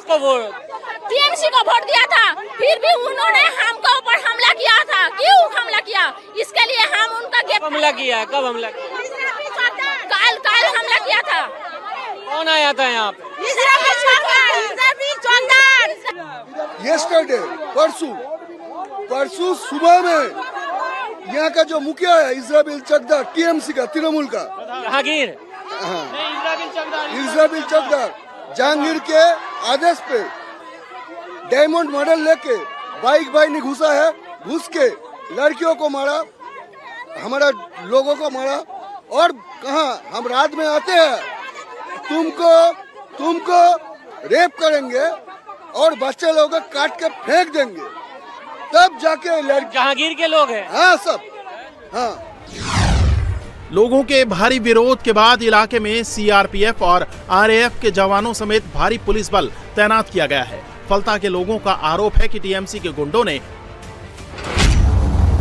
किसको vote? TMC को vote दिया था, फिर भी उन्होंने हमको ऊपर हमला किया था। क्यों हमला किया? इसके लिए हम उनका कब हमला किया? कब हमला किया? काल हमला किया था। कौन आया था यहाँ पे? यस्टरडे परसों सुबह में यहाँ का जो मुखिया है इस्राबिल चकदार, टीएमसी का, तृणमूल का, जहांगीर इस्राबिल चकदार, जहांगीर के आदेश पे डायमंड मॉडल लेके बाइक भाई ने घुसा है, घुस के लड़कियों को मारा, हमारा लोगों को मारा। और कहा हम रात में आते हैं, तुमको रेप करेंगे और बच्चे लोगों को काट के फेंक देंगे, तब जाके लड़की। जहांगीर के लोग हैं? हाँ सब, हाँ। लोगों के भारी विरोध के बाद इलाके में सीआरपीएफ और आरएएफ के जवानों समेत भारी पुलिस बल तैनात किया गया है। फलता के लोगों का आरोप है कि टीएमसी के गुंडों ने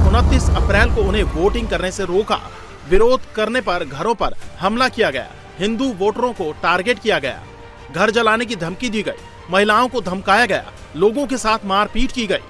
29 अप्रैल को उन्हें वोटिंग करने से रोका। विरोध करने पर घरों पर हमला किया गया, हिंदू वोटरों को टारगेट किया गया, घर जलाने की धमकी दी गई, महिलाओं को धमकाया गया, लोगों के साथ मारपीट की गई।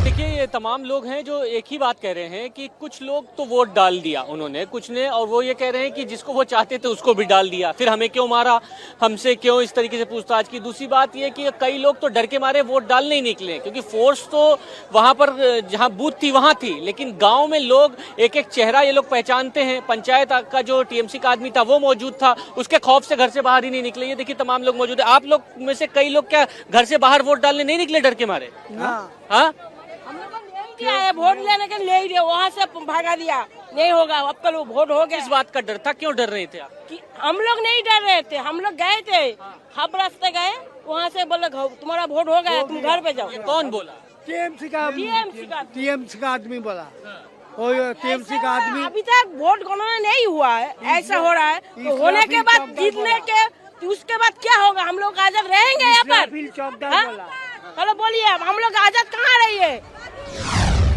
देखिए, ये तमाम लोग हैं जो एक ही बात कह रहे हैं कि कुछ लोग तो वोट डाल दिया उन्होंने, कुछ ने, और वो ये कह रहे हैं कि जिसको वो चाहते थे उसको भी डाल दिया, फिर हमें क्यों मारा, हमसे क्यों इस तरीके से पूछताछ की। दूसरी बात ये कि कई लोग तो डर के मारे वोट डालने ही निकले, क्योंकि फोर्स तो वहां पर जहां बूथ थी वहां थी, लेकिन गाँव में लोग एक एक चेहरा ये लोग पहचानते हैं। पंचायत का जो टीएमसी का आदमी था वो मौजूद था, उसके खौफ से घर से बाहर ही नहीं निकले। ये देखिए तमाम लोग मौजूद है। आप लोग में से कई लोग क्या घर से बाहर वोट डालने नहीं निकले डर के मारे? हाँ, है वोट लेने के ले ही वहाँ से भागा दिया, नहीं होगा अब कल वो वोट हो गया। इस बात का डर था? क्यों डर रहे थे आप? कि हम लोग नहीं डर रहे थे, हम लोग गए थे, हम रास्ते गए, वहाँ से बोले तुम्हारा वोट हो गया, तुम घर पे जाओ। कौन बोला? टीएमसी का आदमी बोला। टीएमसी का आदमी अभी तक वोट गणना नहीं हुआ है, ऐसा हो रहा है। तो होने के बाद जीतने के तो उसके बाद क्या होगा? हम लोग आजाद रहेंगे यहाँ पर? चलो बोलिए, हम लोग आजाद कहाँ रहिए?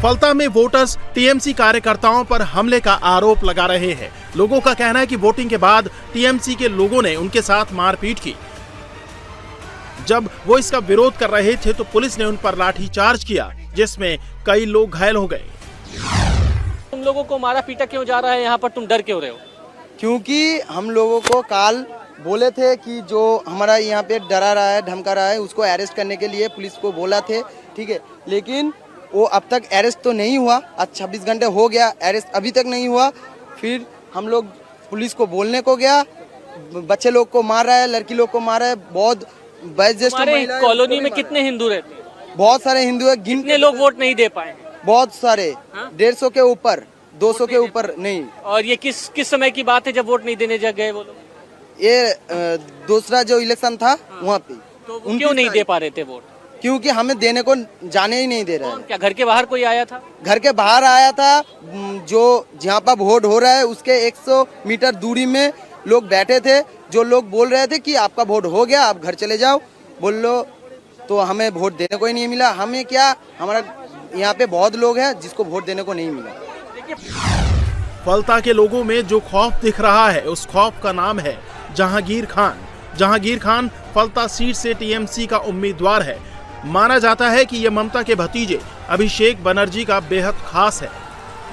फलता में वोटर्स टीएमसी कार्यकर्ताओं पर हमले का आरोप लगा रहे हैं। लोगों का कहना है कि वोटिंग के बाद टीएमसी के लोगों ने उनके साथ मारपीट की। जब वो इसका विरोध कर रहे थे तो पुलिस ने उन पर लाठीचार्ज किया, जिसमें कई लोग घायल हो गए। तुम लोगों को मारा पीटा क्यों जा रहा है यहाँ पर? तुम डर क्यों रहे हो? क्योंकि हम लोगों को काल बोले थे कि जो हमारा यहाँ पे डरा रहा है, धमका रहा है, उसको अरेस्ट करने के लिए पुलिस को बोला थे, ठीक है, लेकिन वो अब तक अरेस्ट तो नहीं हुआ। आज 26 घंटे हो गया, अरेस्ट अभी तक नहीं हुआ। फिर हम लोग पुलिस को बोलने को गया, बच्चे लोग को मार रहा है, लड़की लोग को मार रहा है। बहुत वयोज्येष्ठ कॉलोनी में कितने हिंदू रहते हैं? बहुत सारे हिंदू है, कितने लोग वोट नहीं दे पाए? बहुत सारे, 150 के ऊपर, 200 के ऊपर नहीं। और ये किस समय की बात है जब वोट नहीं देने जा गए वो लोग? ये दूसरा जो इलेक्शन था वहाँ पे। तो क्यों नहीं दे पा रहे थे वोट? क्योंकि हमें देने को जाने ही नहीं दे रहा है। क्या घर के बाहर कोई आया था? घर के बाहर आया था, जो जहाँ पर वोट हो रहा है उसके 100 मीटर दूरी में लोग बैठे थे, जो लोग बोल रहे थे कि आपका वोट हो गया, आप घर चले जाओ, बोल लो। तो हमें वोट देने को ही नहीं मिला। हमें क्या, हमारा यहाँ पे बहुत लोग हैं जिसको वोट देने को नहीं मिला। फलता के लोगों में जो खौफ दिख रहा है, उस खौफ का नाम है जहांगीर खान। जहांगीर खान फलता सीट से टीएमसी का उम्मीदवार है। माना जाता है कि ये ममता के भतीजे अभिषेक बनर्जी का बेहद खास है।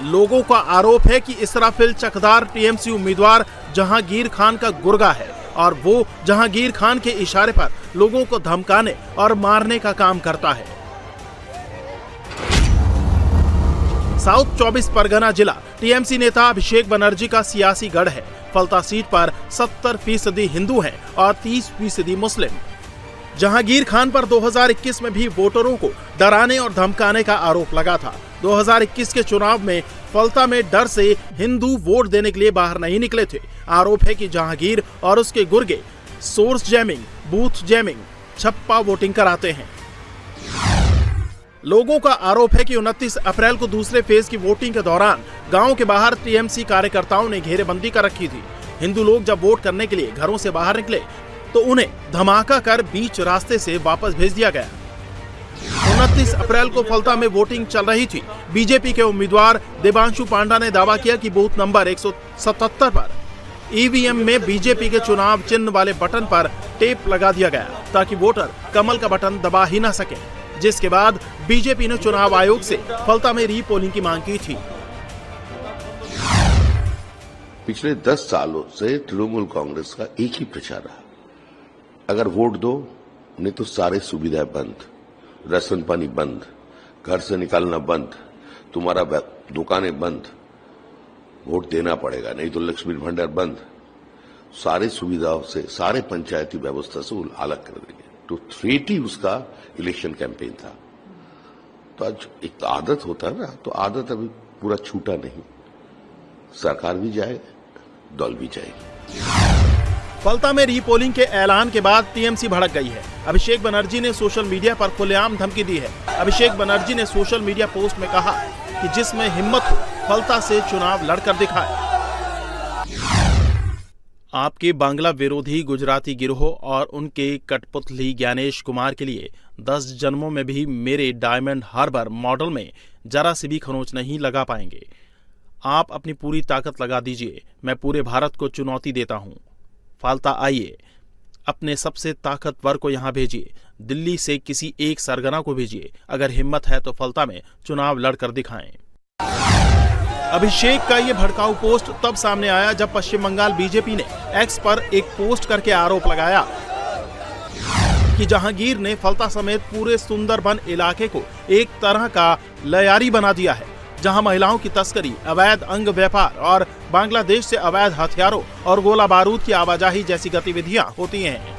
लोगों का आरोप है कि इसराफिल चकदार टीएमसी उम्मीदवार जहांगीर खान का गुर्गा है और वो जहांगीर खान के इशारे पर लोगों को धमकाने और मारने का काम करता है। साउथ 24 परगना जिला टीएमसी नेता अभिषेक बनर्जी का सियासी गढ़ है। फलता सीट पर 70% हिंदू हैं और 30% मुस्लिम। जहांगीर खान पर 2021 में भी वोटरों को डराने और धमकाने का आरोप लगा था। 2021 के चुनाव में फलता में डर से हिंदू वोट देने के लिए बाहर नहीं निकले थे। आरोप है कि जहांगीर और उसके गुर्गे सोर्स जैमिंग, बूथ जैमिंग, छप्पा वोटिंग कराते हैं। लोगों का आरोप है कि 29 अप्रैल को दूसरे फेज की वोटिंग के दौरान गांव के बाहर टीएमसी कार्यकर्ताओं ने घेरेबंदी कर रखी थी। हिंदू लोग जब वोट करने के लिए घरों से बाहर निकले तो उन्हें धमाका कर बीच रास्ते से वापस भेज दिया गया। 29 अप्रैल को फलता में वोटिंग चल रही थी। बीजेपी के उम्मीदवार देवांशु पांडा ने दावा किया कि बूथ नंबर 177 पर ईवीएम में बीजेपी के चुनाव चिन्ह वाले बटन पर टेप लगा दिया गया ताकि वोटर कमल का बटन दबा ही न सके, जिसके बाद बीजेपी ने चुनाव आयोग से फलता में रीपोलिंग की मांग की थी। पिछले 10 सालों से तृणमूल कांग्रेस का एक ही प्रचार रहा, अगर वोट दो, नहीं तो सारे सुविधाएं बंद, राशन पानी बंद, घर से निकालना बंद, तुम्हारा दुकानें बंद, वोट देना पड़ेगा, नहीं तो लक्ष्मी भंडार बंद, सारे सुविधाओं से, सारे पंचायती व्यवस्था से अलग कर देंगे। तो थ्रेट ही उसका इलेक्शन कैंपेन था। तो आज एक आदत होता है ना, तो आदत अभी पूरा छूटा नहीं, सरकार भी जाए, दल भी जाएगी। फलता में रीपोलिंग के ऐलान के बाद टीएमसी भड़क गई है। अभिषेक बनर्जी ने सोशल मीडिया पर खुलेआम धमकी दी है। अभिषेक बनर्जी ने सोशल मीडिया पोस्ट में कहा कि जिसमें हिम्मत हो फलता से चुनाव लड़कर दिखाए। आपके बांग्ला विरोधी गुजराती गिरोह और उनके कठपुतली ज्ञानेश कुमार के लिए 10 जन्मों में भी मेरे डायमंड हार्बर मॉडल में जरा सी भी खरोंच नहीं लगा पाएंगे। आप अपनी पूरी ताकत लगा दीजिए, मैं पूरे भारत को चुनौती देता हूं। फालता आइए, अपने सबसे ताकतवर को यहां भेजिए, दिल्ली से किसी एक सरगना को भेजिए, अगर हिम्मत है तो फलता में चुनाव लड़कर दिखाएं। अभिषेक का ये भड़काऊ पोस्ट तब सामने आया जब पश्चिम बंगाल बीजेपी ने एक्स पर एक पोस्ट करके आरोप लगाया कि जहांगीर ने फलता समेत पूरे सुंदरबन इलाके को एक तरह का लयारी बना दिया है, जहां महिलाओं की तस्करी, अवैध अंग व्यापार और बांग्लादेश से अवैध हथियारों और गोला बारूद की आवाजाही जैसी गतिविधियां होती हैं।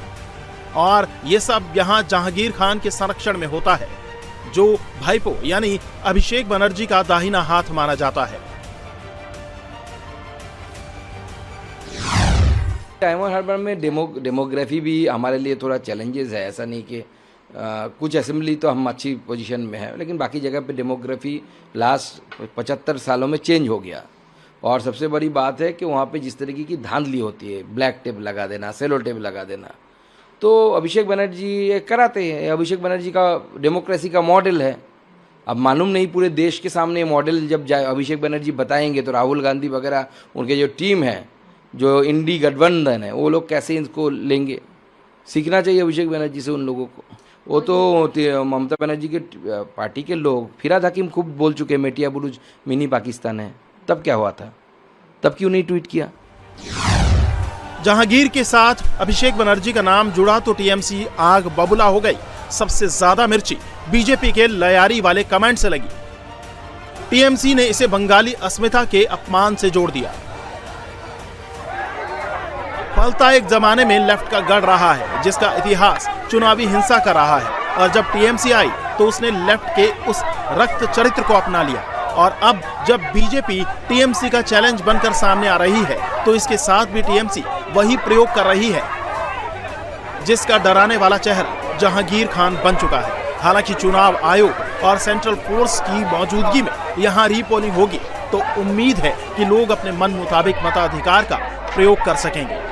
और ये सब यहां जहांगीर खान के संरक्षण में होता है, जो भाईपो यानी अभिषेक बनर्जी का दाहिना हाथ माना जाता है। डायमंड हार्बर में डेमोग्राफी भी हमारे लिए थोड़ा चैलेंजेस है। ऐसा नहीं कि कुछ असेंबली तो हम अच्छी पोजीशन में है, लेकिन बाकी जगह पे डेमोग्राफी लास्ट 75 सालों में चेंज हो गया। और सबसे बड़ी बात है कि वहाँ पे जिस तरीके की धांधली होती है, ब्लैक टेप लगा देना, सेलो टेप लगा देना, तो अभिषेक बनर्जी ये कराते हैं। अभिषेक बनर्जी का डेमोक्रेसी का मॉडल है। अब मालूम नहीं पूरे देश के सामने मॉडल जब जाए अभिषेक बनर्जी बताएंगे तो राहुल गांधी वगैरह उनके जो टीम है, जो इंडी गठबंधन है, वो लोग कैसे इनको लेंगे। सीखना चाहिए अभिषेक बनर्जी से उन लोगों को। वो तो ममता बनर्जी के पार्टी के लोग, फिराद हकीम खूब बोल चुके हैं मेटिया बुरुज मिनी पाकिस्तान है। तब क्या हुआ था? तब क्यों नहीं ट्वीट किया? जहांगीर के साथ अभिषेक बनर्जी का नाम जुड़ा तो टीएमसी आग बबूला हो गई। सबसे ज्यादा मिर्ची बीजेपी के लयारी वाले कमेंट से लगी। टीएमसी ने इसे बंगाली अस्मिता के अपमान से जोड़ दिया। फलता एक जमाने में लेफ्ट का गढ़ रहा है, जिसका इतिहास चुनावी हिंसा का रहा है, और जब टीएमसी आई तो उसने लेफ्ट के उस रक्त चरित्र को अपना लिया। और अब जब बीजेपी टीएमसी का चैलेंज बनकर सामने आ रही है, तो इसके साथ भी टीएमसी वही प्रयोग कर रही है, जिसका डराने वाला चेहरा जहांगीर खान बन चुका है। हालांकि चुनाव आयोग और सेंट्रल फोर्स की मौजूदगी में यहां रीपोलिंग होगी, तो उम्मीद है कि लोग अपने मन मुताबिक मताधिकार का प्रयोग कर सकेंगे।